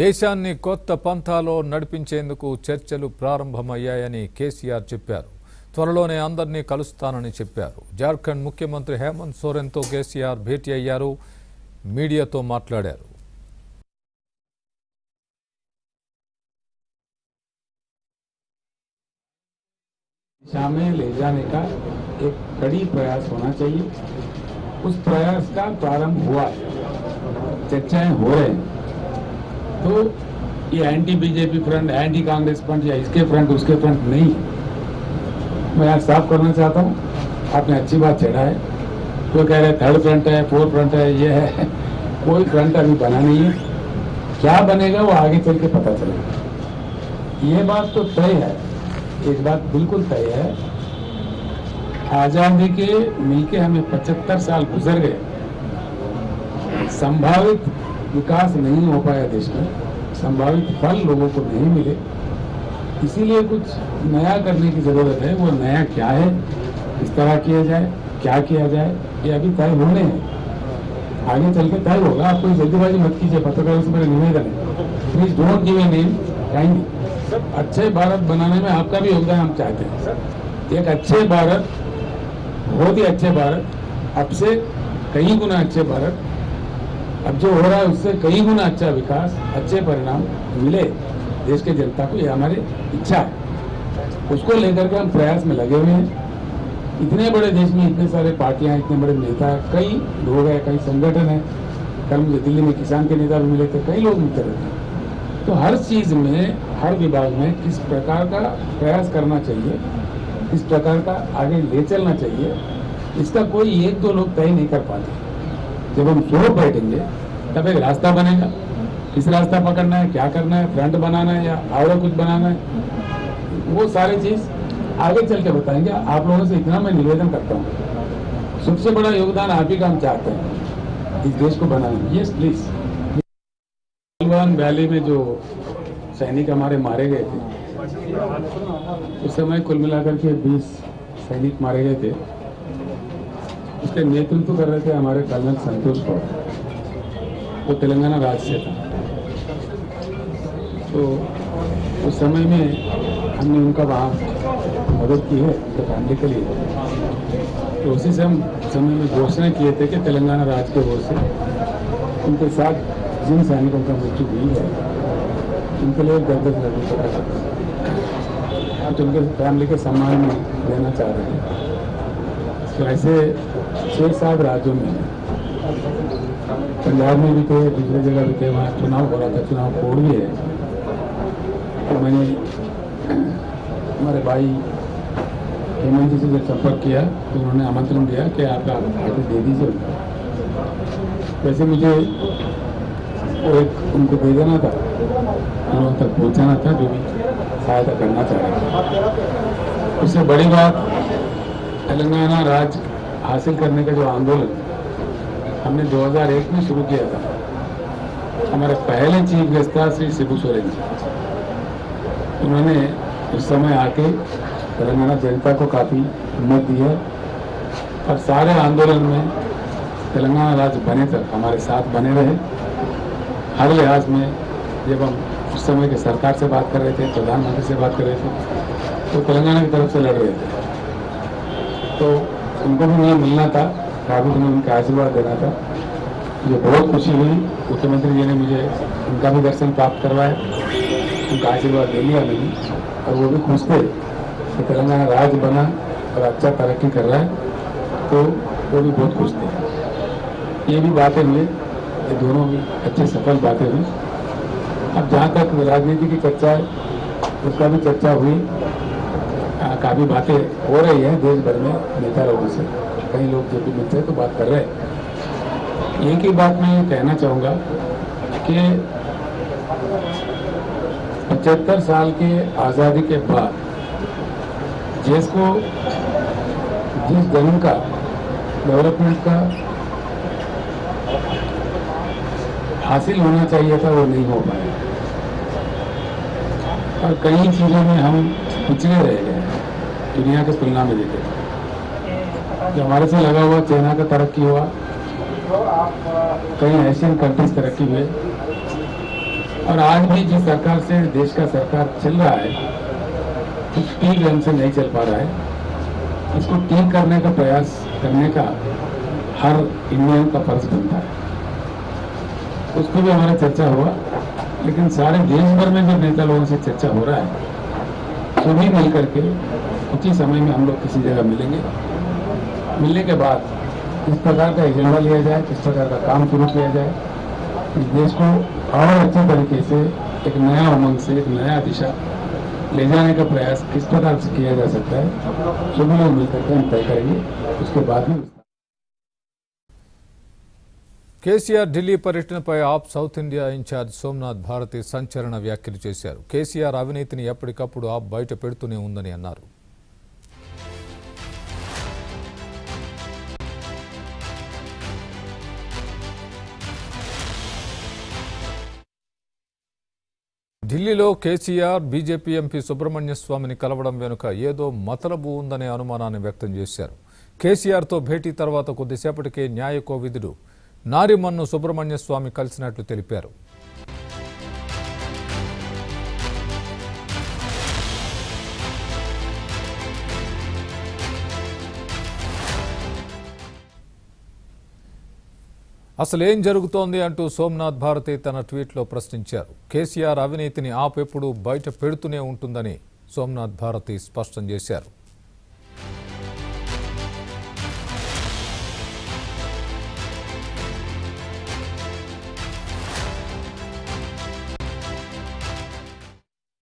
దేశాన్ని కొత్త పంథాలో నడిపించేందుకు చర్చలు ప్రారంభమయ్యాయని కేసీఆర్ చెప్పారు. త్వరలోనే అందర్నీ కలుస్తానని చెప్పారు. జార్ఖండ్ ముఖ్యమంత్రి హేమంత్ సోరెన్తో కేసీఆర్ భేటీ అయ్యారు. మీడియాతో మాట్లాడారు. दिशा में ले जाने का एक कड़ी प्रयास होना चाहिए। उस प्रयास का प्रारंभ हुआ है, चर्चाएं हो रहे हैं। तो ये anti BJP front, anti Congress front या इसके फ्रंट उसके फ्रंट नहीं है। मैं आज साफ करना चाहता हूँ, आपने अच्छी बात छेड़ा है। तो कह रहे थर्ड फ्रंट है, फोर्थ फ्रंट है, ये है। कोई फ्रंट अभी बना नहीं है। क्या बनेगा वो आगे चल के पता चलेगा। ये बात तो तय है, एक बात बिल्कुल तय है, आजादी के मिलके हमें 75 साल गुजर गए, संभावित विकास नहीं हो पाया देश में, संभावित फल लोगों को नहीं मिले, इसीलिए कुछ नया करने की जरूरत है। वो नया क्या है, किस तरह किया जाए, क्या किया जाए, ये अभी तय होने हैं, आगे चल के तय होगा। आप कोई जल्दीबाजी मत कीजिए, पत्रकारों से मेरा निवेदन है, please don't give a name. अच्छे भारत बनाने में आपका भी योगदान हम चाहते हैं। एक अच्छे भारत, बहुत ही अच्छे भारत, अब से कई गुना अच्छे भारत, अब जो हो रहा है उससे कई गुना अच्छा विकास, अच्छे परिणाम मिले देश के जनता को, ये हमारी इच्छा है। उसको लेकर के हम प्रयास में लगे हुए हैं। इतने बड़े देश में इतने सारे पार्टियां, इतने बड़े नेता, कई लोग हैं, कई संगठन है। कल मुझे दिल्ली में किसान के नेता भी मिले थे, कई लोग मिलते रहते हैं। तो हर चीज में, हर विभाग में किस प्रकार का प्रयास करना चाहिए, किस प्रकार का आगे ले चलना चाहिए, इसका कोई एक दो लोग तय नहीं कर पाते। जब हम सो बैठेंगे तब एक रास्ता बनेगा, किस रास्ता पकड़ना है, क्या करना है, फ्रंट बनाना है या और कुछ बनाना है, वो सारी चीज आगे चल के बताएंगे। आप लोगों से इतना मैं निवेदन करता हूँ, सबसे बड़ा योगदान आप ही का हम चाहते हैं इस देश को बनाने में। Yes please. गलवान वैली में जो सैनिक हमारे मारे गए थे, उस समय कुल मिलाकर के 20 सैनिक मारे गए थे। उसके नेतृत्व कर रहे थे हमारे कर्नल संतोष गौड़, वो तेलंगाना राज्य से था। तो उस समय में हमने उनका वहाँ मदद की है उनके फैमिली के लिए। तो उसी से हम समय में घोषणा किए थे कि तेलंगाना राज्य की ओर से उनके साथ जिन सैनिकों का मृत्यु हुई है उनके लिए 10-10 लाख रुपये का आज उनके फैमिली के सम्मान में देना चाह रहे हैं। तो ऐसे 6-7 राज्यों में, पंजाब में भी थे, दूसरी जगह भी थे, वहाँ चुनाव हो रहा था, चुनाव कोड भी है। तो मैंने हमारे भाई हेमंत जी से जब संपर्क किया तो उन्होंने आमंत्रण दिया कि आप आगे दे दीजिए उनको। वैसे मुझे वो एक उनको दे देना था, उन तक पहुँचाना था जो भी सहायता करना चाह रहे थे। उससे बड़ी बात, तेलंगाना राज्य हासिल करने का जो आंदोलन हमने 2001 में शुरू किया था, हमारे पहले चीफ गेस्ट था श्री शिबू सोरेन जी। उन्होंने उस समय आके तेलंगाना जनता को काफ़ी हिम्मत दी है और सारे आंदोलन में तेलंगाना राज्य बने तक हमारे साथ बने रहे। हर लिहाज में जब हम उस समय के सरकार से बात कर रहे थे, प्रधानमंत्री से बात कर रहे थे, तो तेलंगाना की तरफ से लड़ रहे थे। तो उनको भी मुझे मिलना था, काफ़ी उन्हें उनका आशीर्वाद देना था। मुझे बहुत खुशी हुई, मुख्यमंत्री जी ने मुझे उनका भी दर्शन प्राप्त करवाया, उनका आशीर्वाद ले लिया मैंने। और वो भी खुश थे कि तेलंगाना राज्य बना और अच्छा तरक्की कर रहा है, तो वो भी बहुत खुश थे। ये भी बातें हुई, ये दोनों भी अच्छी सफल बातें हुई। अब जहाँ तक राजनीति की चर्चा है, उसका भी चर्चा हुई, काफ़ी बातें हो रही हैं देश भर में नेता लोगों से, कई लोग जो भी मिलते हैं तो बात कर रहे हैं। एक ही बात मैं कहना चाहूँगा कि 75 साल के आज़ादी के बाद देश को जिस ढंग का डेवलपमेंट का हासिल होना चाहिए था वो नहीं हो पाया और कई चीज़ों में हम पिछड़े रह गए दुनिया की तुलना में। देखे जो हमारे से लगा हुआ चाइना का तरक्की हुआ, कई एशियन कंट्रीज तरक्की हुए, और आज भी जिस सरकार से देश का सरकार चल रहा है ठीक ढंग से नहीं चल पा रहा है, इसको ठीक करने का प्रयास करने का हर इंडियन का फर्ज बनता है। उस पर भी हमारा चर्चा हुआ, लेकिन सारे देश भर में जब नेता लोगों से चर्चा हो रहा है, सभी मिल करके उसी समय में हम लोग किसी जगह मिलेंगे। मिलने के बाद किस प्रकार का एजेंडा लिया जाए, किस प्रकार का काम शुरू किया जाए, इस देश को और अच्छे तरीके से एक नया उमंग से एक नया दिशा ले जाने का प्रयास किस प्रकार से किया जा सकता है, सभी लोग मिलकर के हम तय करेंगे। उसके बाद में కేసీఆర్ ఢిల్లీ పర్యటనపై AAP South India in charge Somnath Bharti సంచలన వ్యాఖ్యలు చేశారు. కేసీఆర్ అవినీతిని ఎప్పటికప్పుడు ఆప్ బయట పెడుతూనే ఉందని అన్నారు. ఢిల్లీలో కేసీఆర్ బీజేపీ ఎంపీ సుబ్రహ్మణ్య స్వామిని కలవడం వెనుక ఏదో మతలబు ఉందనే అనుమానాన్ని వ్యక్తం చేశారు. కేసీఆర్తో భేటీ తర్వాత కొద్దిసేపటికే న్యాయ కోవిదుడు నారిమన్ను సుబ్రహ్మణ్య స్వామి కలిసినట్లు తెలిపారు. అసలేం జరుగుతోంది అంటూ సోమనాథ్ భారతి తన ట్వీట్లో ప్రశ్నించారు. కేసీఆర్ అవినీతిని ఆప్ ఎప్పుడూ బయట పెడుతూనే ఉంటుందని సోమనాథ్ భారతి స్పష్టం చేశారు.